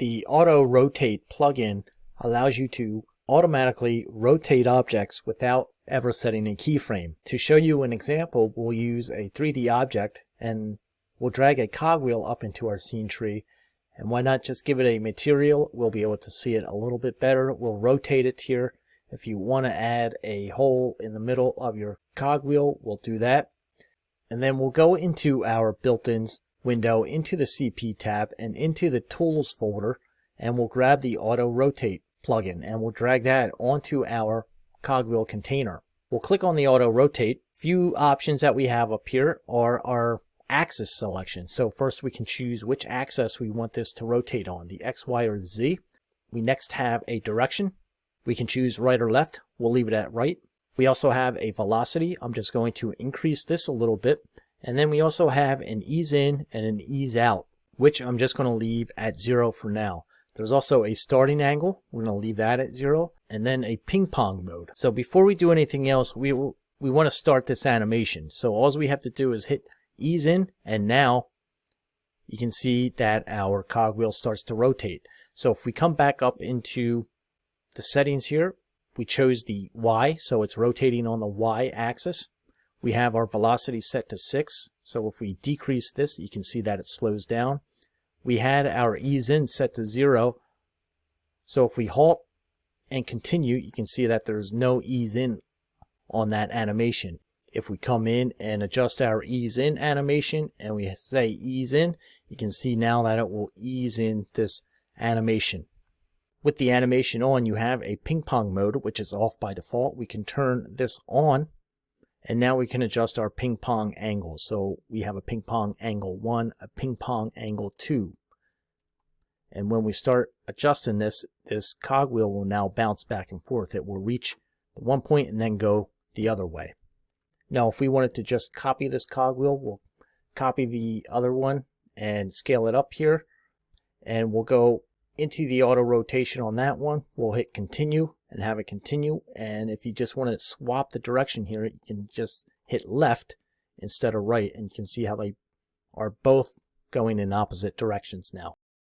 The Autorotate plugin allows you to automatically rotate objects without ever setting a keyframe. To show you an example, we'll use a 3D object and we'll drag a cogwheel up into our scene tree. And why not just give it a material? We'll be able to see it a little bit better. We'll rotate it here. If you want to add a hole in the middle of your cogwheel, we'll do that. And then we'll go into our built-ins window, into the CP tab, and into the Tools folder, and we'll grab the Autorotate plugin, and we'll drag that onto our cogwheel container. We'll click on the Autorotate. Few options that we have up here are our axis selection. So first we can choose which axis we want this to rotate on, the X, Y, or Z. We next have a direction. We can choose right or left. We'll leave it at right. We also have a velocity. I'm just going to increase this a little bit. And then we also have an ease in and an ease out, which I'm just going to leave at 0 for now. There's also a starting angle. We're going to leave that at 0. And then a ping pong mode. So before we do anything else, we want to start this animation. So all we have to do is hit ease in, and now you can see that our cogwheel starts to rotate. So if we come back up into the settings here, we chose the Y, so it's rotating on the Y axis. We have our velocity set to 6, so if we decrease this, you can see that it slows down. We had our ease in set to 0, so if we halt and continue, you can see that there's no ease in on that animation. If we come in and adjust our ease in animation and we say ease in, you can see now that it will ease in this animation. With the animation on, you have a ping pong mode, which is off by default. We can turn this on, and now we can adjust our ping pong angle. So we have a ping pong angle 1, a ping pong angle 2. And when we start adjusting this, this cogwheel will now bounce back and forth. It will reach the one point and then go the other way. Now, if we wanted to just copy this cogwheel, we'll copy the other one and scale it up here. And we'll go into the auto rotation on that one. We'll hit continue and have it continue. And if you just want to swap the direction here, you can just hit left instead of right. And you can see how they are both going in opposite directions now.